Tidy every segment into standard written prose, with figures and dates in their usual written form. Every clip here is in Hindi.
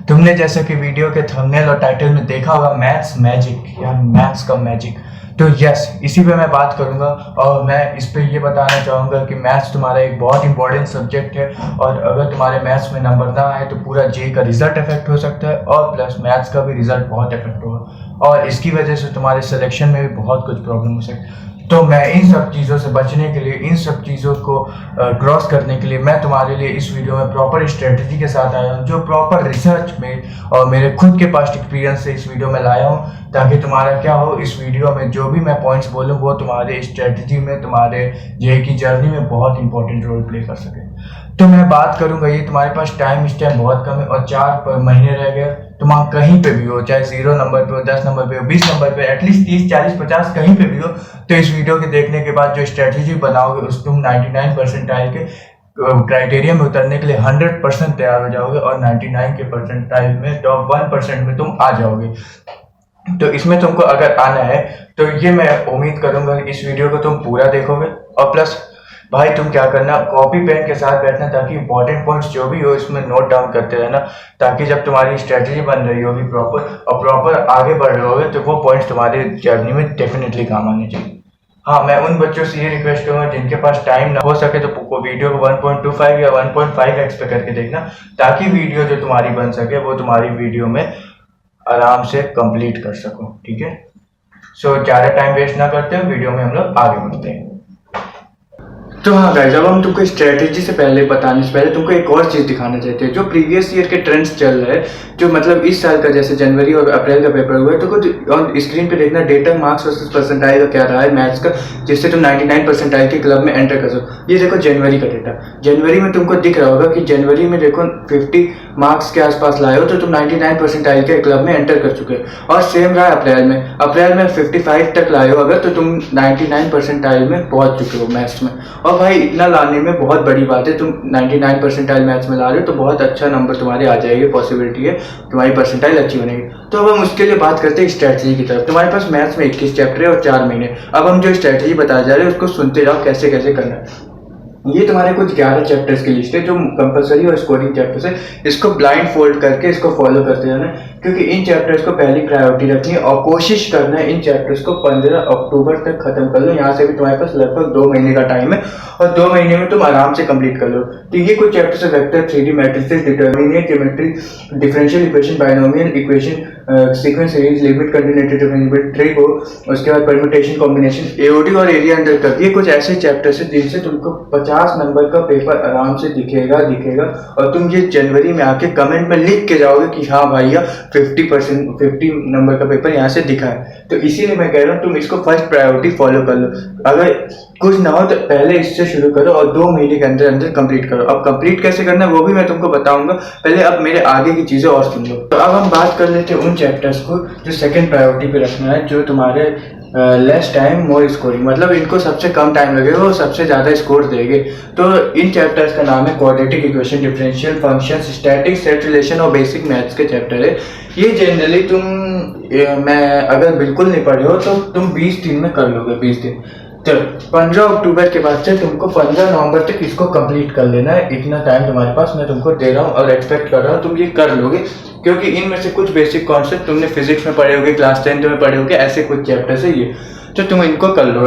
तुमने जैसे कि वीडियो के थंबनेल और टाइटल में देखा होगा मैथ्स मैजिक या मैथ्स का मैजिक। तो यस, इसी पे मैं बात करूंगा और मैं इस पे ये बताना चाहूँगा कि मैथ्स तुम्हारा एक बहुत इंपॉर्टेंट सब्जेक्ट है और अगर तुम्हारे मैथ्स में नंबर ना आए तो पूरा जे का रिजल्ट इफेक्ट हो सकता है और प्लस मैथ्स का भी रिजल्ट बहुत इफेक्ट होगा और इसकी वजह से तुम्हारे सिलेक्शन में भी बहुत कुछ प्रॉब्लम हो सकती है। तो मैं इन सब चीज़ों से बचने के लिए, इन सब चीज़ों को क्रॉस करने के लिए मैं तुम्हारे लिए इस वीडियो में प्रॉपर स्ट्रेटजी के साथ आया हूँ, जो प्रॉपर रिसर्च में और मेरे खुद के पास्ट एक्सपीरियंस से इस वीडियो में लाया हूँ, ताकि तुम्हारा क्या हो, इस वीडियो में जो भी मैं पॉइंट्स बोलूँ वो तुम्हारे स्ट्रेटजी में, तुम्हारे जे की जर्नी में बहुत इंपॉर्टेंट रोल प्ले कर सके। तो मैं बात करूंगा, ये तुम्हारे पास टाइम इस टाइम बहुत कम है और 4 महीने रह गए। तुम कहीं पे भी हो, चाहे 0 नंबर पे हो, 10 नंबर पे हो, 20 नंबर पे, एटलीस्ट 30, 40, 50 कहीं पे भी हो, तो इस वीडियो के देखने के बाद जो स्ट्रेटजी बनाओगे उस तुम 99 परसेंटाइल के क्राइटेरिया में उतरने के लिए 100% तैयार हो जाओगे और 99 के परसेंटाइल में टॉप 1% में तुम आ जाओगे। तो इसमें तुमको अगर आना है तो ये मैं उम्मीद करूंगा इस वीडियो को तुम पूरा देखोगे और प्लस भाई तुम क्या करना, कॉपी पेन के साथ बैठना ताकि इंपॉर्टेंट पॉइंट्स जो भी हो इसमें नोट डाउन करते रहना, ताकि जब तुम्हारी स्ट्रेटजी बन रही होगी प्रॉपर आगे बढ़ रहे होगे तो वो पॉइंट्स तुम्हारे जर्नी में डेफिनेटली काम आने चाहिए। हाँ, मैं उन बच्चों से ये रिक्वेस्ट करूंगा जिनके पास टाइम ना हो सके तो वीडियो को 1.25 या 1.5x पे करके देखना, ताकि वीडियो जो तुम्हारी बन सके वो तुम्हारी वीडियो में आराम से कंप्लीट कर सको। ठीक है, सो ज़्यादा टाइम वेस्ट ना करते हुए वीडियो में हम लोग आगे बढ़ते हैं। तो हाँ गाइस, अब हम तुमको स्ट्रेटेजी से पहले बताने से पहले तुमको एक और चीज़ दिखाना चाहते हैं। जो प्रीवियस ईयर के ट्रेंड्स चल रहे हैं, जो मतलब इस साल का जैसे जनवरी और अप्रैल का पेपर हुआ है, तो कुछ ऑन स्क्रीन पे देखना डेटा मार्क्स वर्सेस परसेंटाइल का क्या रहा है मैथ्स का, जिससे तुम 99 परसेंटाइल के क्लब में एंटर कर सको। ये देखो जनवरी का डेटा, जनवरी में तुमको दिख रहा होगा कि जनवरी में देखो 50 मार्क्स के आसपास लाए हो तो तुम 99 परसेंटाइल के क्लब में एंटर कर चुके हो। और सेम रहा अप्रैल में 55 तक लाए हो अगर तो तुम 99 परसेंटाइल में पहुंच चुके हो मैथ्स में। और भाई इतना लाने में बहुत बड़ी बात है, तुम 99 परसेंटाइल मैथ्स में ला रहे हो तो बहुत अच्छा नंबर तुम्हारे आ जाएगी, पॉसिबिलिटी है तुम्हारी परसेंटाइल अच्छी बनेगी। तो अब हम उसके लिए बात करते हैं स्ट्रेटजी की तरफ। तुम्हारे पास मैथ्स में 21 चैप्टर है और 4 महीने। अब हम जो स्ट्रेटजी बताया जा रहे हैं उसको सुनते जाओ कैसे कैसे करना है। ये तुम्हारे कुछ 11 चैप्टर्स की लिस्ट है जो कंपलसरी और स्कोरिंग चैप्टर्स है। इसको ब्लाइंड फोल्ड करके इसको फॉलो करते जाना है, क्योंकि इन चैप्टर्स को पहली प्रायोरिटी रखनी है और कोशिश करना है इन चैप्टर्स को 15 अक्टूबर तक खत्म कर लो। यहाँ से भी तुम्हारे पास लगभग 2 महीने का टाइम है और 2 महीने में तुम आराम से कंप्लीट कर लो। तो ये कुछ चैप्टर्स है, vector, 3D matrices, determinant, geometry, differential equation, binomial equation, sequence series, limit, continuity, differential trick हो, उसके बाद परम्यूटेशन, कॉम्बिनेशन, एओडी और एरिया अंडर कर्व। ये कुछ ऐसे चैप्टर्स है जिनसे तुमको 50 नंबर का पेपर आराम से दिखेगा और तुम ये जनवरी में आके कमेंट में लिख के जाओगे कि हाँ भैया 50 नंबर का पेपर यहाँ से दिखा है। तो इसीलिए मैं कह रहा हूँ तुम इसको फर्स्ट प्रायोरिटी फॉलो कर लो। अगर कुछ ना हो तो पहले इससे शुरू करो और 2 महीने के अंदर अंदर कंप्लीट करो। अब कंप्लीट कैसे करना है वो भी मैं तुमको बताऊंगा, पहले अब मेरे आगे की चीजें और सुन लो। तो अब हम बात कर लेते हैं उन चैप्टर्स को जो सेकंड प्रायोरिटी पे रखना है, जो तुम्हारे लेस टाइम मोर स्कोरिंग, मतलब इनको सबसे कम टाइम लगेगा वो सबसे ज्यादा स्कोर देंगे। तो इन चैप्टर्स का नाम है quadratic equation, differential functions, statics, set relation और बेसिक मैथ्स के चैप्टर है। ये जनरली मैं अगर बिल्कुल नहीं पढ़े हो तो तुम 20 दिन में कर लोगे, 20 दिन। तो 15 अक्टूबर के बाद से तुमको 15 नवंबर तक इसको कंप्लीट कर लेना है। इतना टाइम तुम्हारे पास मैं तुमको दे रहा हूँ और एक्सपेक्ट कर रहा हूँ तुम ये कर लोगे, क्योंकि इनमें से कुछ बेसिक कॉन्सेप्ट तुमने फिजिक्स में पढ़े होगे, क्लास 10 में पढ़े होगे, ऐसे कुछ चैप्टर्स है ये, तो तुम इनको कर लो।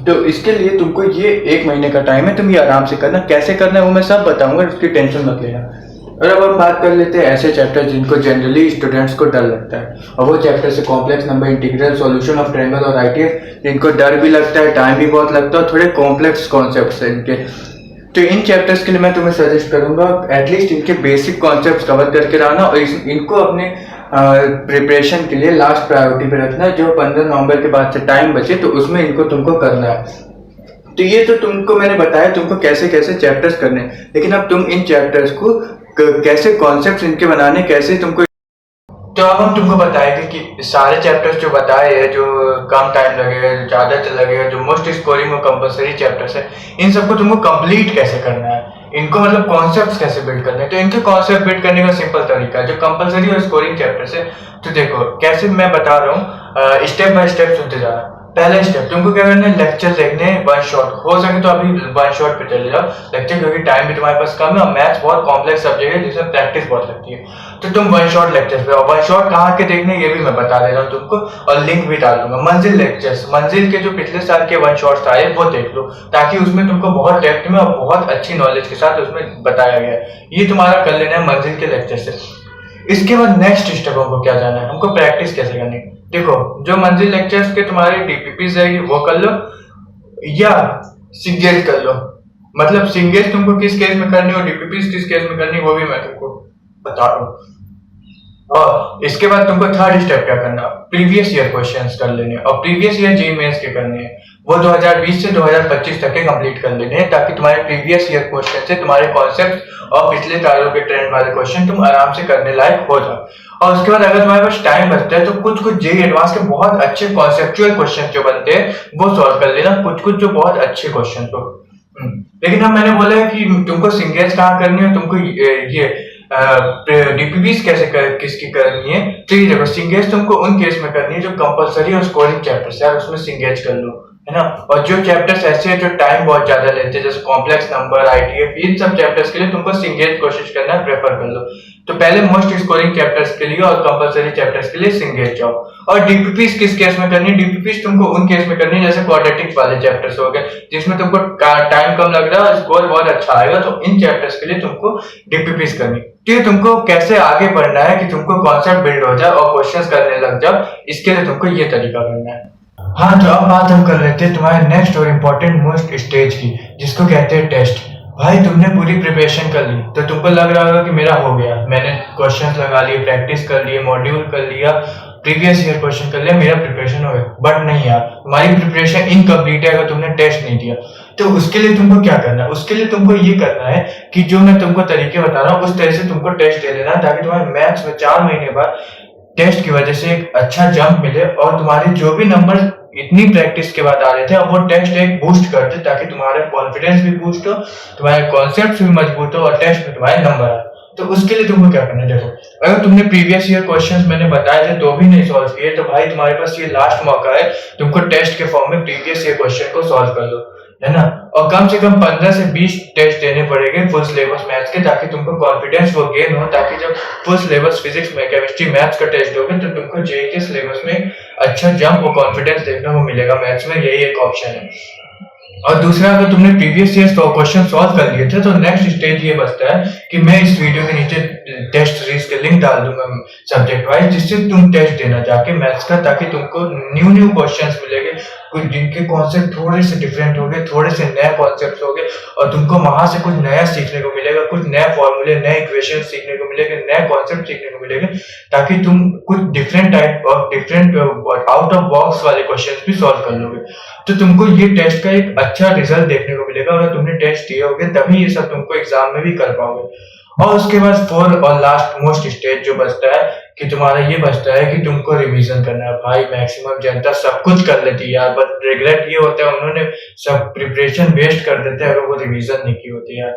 तो इसके लिए तुमको ये 1 महीने का टाइम है, तुम ये आराम से करना। कैसे करना है वो मैं सब बताऊंगा, उसकी टेंशन मत लेना। और अब हम बात कर लेते हैं ऐसे चैप्टर जिनको जनरली स्टूडेंट्स को डर लगता है, और वो चैप्टर से complex number, integral, solution of triangle और आईटीएफ, जिनको डर भी लगता है, टाइम भी बहुत लगता है और थोड़े कॉम्प्लेक्स कॉन्सेप्ट्स हैं इनके। तो इन चैप्टर्स के लिए मैं तुम्हें सजेस्ट करूंगा एटलीस्ट इनके बेसिक कॉन्सेप्ट्स कवर करके रहना और इनको अपने प्रिपरेशन के लिए लास्ट प्रायोरिटी पे रखना। जो 15 नवंबर के बाद से टाइम बचे तो उसमें इनको तुमको करना है। तो ये तो तुमको मैंने बताया तुमको कैसे कैसे चैप्टर्स करने हैं, लेकिन अब तुम इन चैप्टर्स को कैसे कॉन्सेप्ट्स इनके बनाने, कैसे तुमको। तो अब हम तुमको बताएंगे कि सारे चैप्टर्स जो बताए हैं, जो कम टाइम लगेगा, जो ज़्यादा लगेगा, जो मोस्ट स्कोरिंग और कंपलसरी चैप्टर्स है, इन सबको तुमको कंप्लीट कैसे करना है, इनको मतलब कॉन्सेप्ट्स कैसे बिल्ड करने हैं। तो इनके कॉन्सेप्ट बिल्ड करने का सिंपल तरीका है। जो कंपलसरी और स्कोरिंग चैप्टर्स है, तो देखो कैसे मैं बता रहा हूँ। स्टेप बाय स्टेप सुनते जाना। पहला स्टेप तुमको क्या करना है, लेक्चर देखने वन शॉट, हो सके तो अभी वन शॉट पे चले जाओ लेक्चर, क्योंकि टाइम भी तुम्हारे पास कम है और मैथ्स बहुत कॉम्प्लेक्स सब्जेक्ट है जिसमें प्रैक्टिस बहुत लगती है। तो तुम वन शॉट लेक्चर पे, और वन शॉट कहाँ के देखने ये भी मैं बता दे रहा हूँ तुमको, और लिंक भी डाल दूंगा। मंजिल लेक्चर्स, मंजिल के जो पिछले साल के वन शॉट्स आए वो देख लो, ताकि उसमें तुमको बहुत डेप्थ में और बहुत अच्छी नॉलेज के साथ उसमें बताया गया है। ये तुम्हारा कर लेना है मंजिल के लेक्चर से। इसके बाद नेक्स्ट स्टेप हमको क्या जाना है, हमको प्रैक्टिस कैसे करनी है। देखो, जो मंजिल लेक्चर्स के तुम्हारे डीपीपीज रहेगी वो कर लो, या सिंगेज कर लो। मतलब सिंगेज तुमको किस केस में करनी हो, डीपीपीज किस केस में करनी, वो भी मैं तुमको बता रहा हूँ। और इसके बाद तुमको थर्ड स्टेप क्या करना, प्रीवियस ईयर क्वेश्चंस कर लेने, और प्रीवियस ईयर जेईई मेंस के करने हैं, वो 2020 से 2025 तक के कंप्लीट कर लेने हैं, ताकि तुम्हारे प्रीवियस ईयर क्वेश्चन से तुम्हारे कॉन्सेप्ट और पिछले सालों के ट्रेंड वाले क्वेश्चन तुम आराम से करने लायक हो जाओ। और उसके बाद अगर तुम्हारे पास टाइम बचता है तो कुछ जेईई एडवांस के बहुत अच्छे कॉन्सेप्चुअल क्वेश्चन जो बनते हैं वो सॉल्व कर लेना, कुछ जो बहुत अच्छे क्वेश्चन हो। लेकिन अब मैंने बोला है कि तुमको सिंगेज कहाँ करनी है, तुमको ये डीपीपीस किसकी करनी है। तो ये देखो, सिंगेज तुमको उन केस में करनी है जो कंपलसरी और स्कोरिंग चैप्टर्स है, उसमें सिंगेज कर लो, है ना। और जो चैप्टर्स ऐसे हैं जो टाइम बहुत ज्यादा लेते हैं, जैसे कॉम्प्लेक्स नंबर, आईटीएफ, इन सब चैप्टर्स के लिए तुमको सिंगेज कोशिश करना है, प्रेफर कर लो। तो पहले मोस्ट स्कोरिंग चैप्टर्स के लिए और कंपलसरी चैप्टर्स के लिए सिंगेज जाओ। और डीपीपीस किस केस में करनी है, डीपीपीस तुमको उन केस में करनी है जैसे क्वाड्रेटिक वाले चैप्टर्स हो गए, जिसमें तुमको टाइम कम लग रहा है और स्कोर बहुत अच्छा आएगा, तो इन चैप्टर्स के लिए तुमको डीपीपीस करनी। तो तुमको कैसे आगे बढ़ना है कि तुमको कॉन्सेप्ट बिल्ड हो जाए और क्वेश्चंस करने लग जाओ, इसके लिए तुमको ये तरीका करना है। हाँ, तो अब बात हम कर लेते हैं तुम्हारे नेक्स्ट और इम्पोर्टेंट मोस्ट स्टेज की, जिसको कहते हैं टेस्ट। भाई तुमने पूरी प्रिपरेशन कर ली तो तुमको लग रहा होगा कि मेरा हो गया, मैंने क्वेश्चंस लगा लिए, प्रैक्टिस कर लिए, मॉड्यूल कर लिया, प्रीवियस ईयर क्वेश्चन कर लिया, मेरा प्रिपरेशन हो गया। बट नहीं यार, तुम्हारी प्रिपरेशन इनकम्प्लीट है अगर तुमने टेस्ट नहीं दिया। तो उसके लिए तुमको क्या करना है, उसके लिए तुमको ये करना है कि जो मैं तुमको तरीके बता रहा हूँ उस तरह से तुमको टेस्ट दे लेना, ताकि तुम्हारे मैथ्स में 4 महीने बाद टेस्ट की वजह से एक अच्छा जंप मिले, और तुम्हारे जो भी नंबर इतनी प्रैक्टिस के बाद आ रहे थे अब वो टेस्ट एक बूस्ट कर दे, ताकि तुम्हारा कॉन्फिडेंस भी बूस्ट हो, तुम्हारे कॉन्सेप्ट भी मजबूत हो और टेस्ट में तुम्हारे नंबर आए। तो उसके लिए तुमको क्या करना है, देखो, अगर तुमने प्रीवियस ईयर क्वेश्चंस मैंने बताए थे तो भी नहीं सॉल्व किए, तो भाई तुम्हारे पास ये लास्ट मौका है, तुमको टेस्ट के फॉर्म में प्रीवियस ईयर क्वेश्चन को सॉल्व कर लो, है ना। और कम से कम 15 से 20 टेस्ट देने पड़ेंगे फुल सिलेबस मैथ्स के, ताकि तुमको कॉन्फिडेंस वो गेन हो, ताकि जब फुल सिलेबस फिजिक्स में केमिस्ट्री मैथ्स का टेस्ट दोगे तो तुमको जेईई के सिलेबस में अच्छा जंप और कॉन्फिडेंस देखने को मिलेगा मैथ्स में, यही एक ऑप्शन है। और दूसरा, अगर तुमने प्रीवियस ईयर क्वेश्चन सॉल्व कर लिए थे तो नेक्स्ट स्टेज ये बचता है कि मैं इस वीडियो के नीचे टेस्ट सीरीज के लिंक डाल दूंगा सब्जेक्ट वाइज, जिससे तुम टेस्ट देना जाके मैथ्स का, ताकि तुमको न्यू क्वेश्चंस मिलेंगे, कुछ जिनके कॉन्सेप्ट थोड़े से डिफरेंट हो गए, थोड़े से नए कॉन्सेप्ट हो गए, और तुमको वहां से कुछ नया सीखने को मिलेगा, कुछ नए फॉर्मूले, नए इक्वेशन सीखने को मिलेंगे, नए कॉन्सेप्ट सीखने को मिलेंगे, ताकि तुम कुछ different type of different out of box वाले क्वेश्चंस भी सॉल्व कर लोगे। तो तुमको ये टेस्ट का एक अच्छा रिजल्ट देखने को मिलेगा, अगर तुमने टेस्ट दिए होगे तभी ये सब तुमको एग्जाम में भी कर पाओगे। और उसके बाद फोर्थ और लास्ट मोस्ट स्टेज जो बचता है कि तुम्हारा ये बचता है कि तुमको रिवीजन करना है। भाई मैक्सिमम जनता सब कुछ कर लेती है यार, बट रिग्रेट ये होता है उन्होंने सब प्रिपरेशन वेस्ट कर देते हैं अगर वो रिवीजन नहीं की होती यार।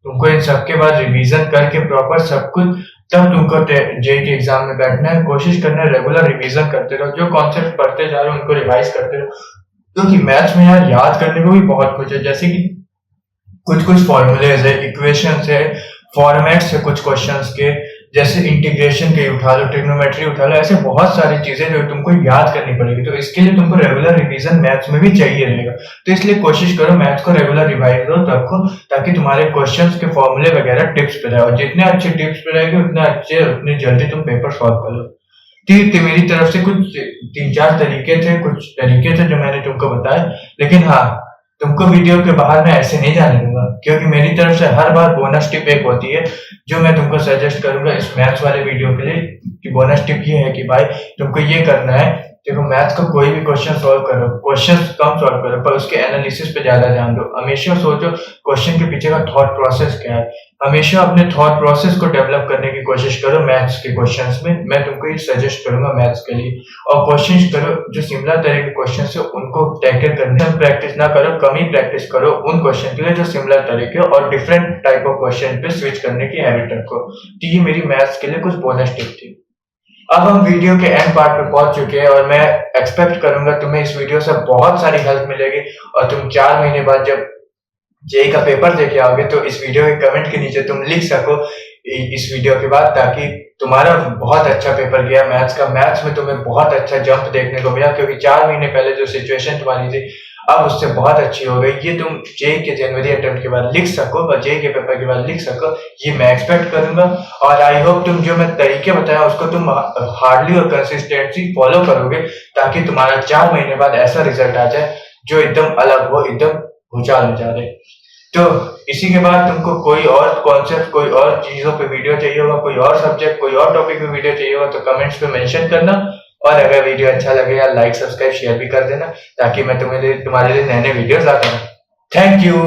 तुमको इन सब के बाद रिवीजन करके प्रॉपर सब कुछ, तब तुमको जेईई के एग्जाम में बैठना है। कोशिश करना है रेगुलर रिवीजन करते रहो, जो कॉन्सेप्ट पढ़ते जा रहे हो उनको रिवाइज करते रहो, क्योंकि मैथ्स में यार याद करने को भी बहुत कुछ है, जैसे कि कुछ फॉर्मूलेज है, इक्वेशंस है, फॉर्मेट्स है कुछ क्वेश्चंस के, जैसे इंटीग्रेशन के उठा लो, ट्रिग्नोमेट्री उठा लो, ऐसे बहुत सारी चीजें जो तुमको याद करनी पड़ेगी। तो इसके लिए तुमको रेगुलर रिवीजन मैथ्स में भी चाहिए रहेगा, तो इसलिए कोशिश करो मैथ्स को रेगुलर रिवाइज करो सबको, ताकि तुम्हारे क्वेश्चंस के फॉर्मूले वगैरह टिप्स पे रहे, और जितने अच्छे टिप्स पे रहेंगे उतनी जल्दी तुम पेपर सॉल्व कर लो। ठीक, मेरी तरफ से कुछ 3-4 तरीके थे जो मैंने तुमको बताया, लेकिन हाँ, तुमको वीडियो के बाहर मैं ऐसे नहीं जाने दूंगा, क्योंकि मेरी तरफ से हर बार बोनस टिप एक होती है जो मैं तुमको सजेस्ट करूंगा इस मैथ्स वाले वीडियो के लिए। कि बोनस टिप ये है कि भाई तुमको ये करना है, देखो मैथ्स का कोई भी क्वेश्चन सॉल्व करो, क्वेश्चन कम सॉल्व करो पर उसके एनालिसिस पे ज्यादा ध्यान दो। हमेशा सोचो क्वेश्चन के पीछे का थॉट प्रोसेस क्या है, हमेशा अपने थॉट प्रोसेस को डेवलप करने की कोशिश करो मैथ्स के क्वेश्चंस में। मैं तुमको ये सजेस्ट करूंगा मैथ्स के लिए, और कोशिश करो जो सिमिलर तरह के क्वेश्चन है उनको टैकल करने में प्रैक्टिस ना करो, कम ही प्रैक्टिस करो उन क्वेश्चन के लिए जो सिमिलर तरीके, और डिफरेंट टाइप ऑफ क्वेश्चन पे स्विच करने की हैबिट रखो। तो ये मेरी मैथ्स के लिए कुछ बोनस टिप थी। अब हम वीडियो के एंड पार्ट पे पहुंच चुके हैं और मैं एक्सपेक्ट करूंगा तुम्हें इस वीडियो से बहुत सारी हेल्प मिलेगी और तुम 4 महीने बाद जब जेई का पेपर देके आओगे तो इस वीडियो के कमेंट के नीचे तुम लिख सको इस वीडियो के बाद, ताकि तुम्हारा बहुत अच्छा पेपर गया मैथ्स का। मैथ्स में तुम्हें बहुत अच्छा जंप देखने को मिला, क्योंकि 4 महीने पहले जो सिचुएशन तुम्हारी थी अब उससे बहुत अच्छी हो गई। ये तुम जेई के जनवरी अटेम्प्ट के बाद लिख सको और जेई के पेपर के बाद लिख सको, ये मैं एक्सपेक्ट करूंगा। और आई होप तुम जो मैं तरीके बताया उसको तुम हार्डली और कंसिस्टेंटली फॉलो करोगे, ताकि तुम्हारा 4 महीने बाद ऐसा रिजल्ट आ जाए जो एकदम अलग हो, एकदम भूचाल मचा दे। तो इसी के बाद तुमको कोई और कॉन्सेप्ट, कोई और चीजों पे वीडियो चाहिए होगा, कोई और सब्जेक्ट, कोई और टॉपिक पे वीडियो चाहिए होगा तो कमेंट्स पे मेंशन करना। और अगर वीडियो अच्छा लगे यार लाइक सब्सक्राइब शेयर भी कर देना, ताकि मैं तुम्हारे लिए नए नए वीडियोस लाता हूँ। Thank you.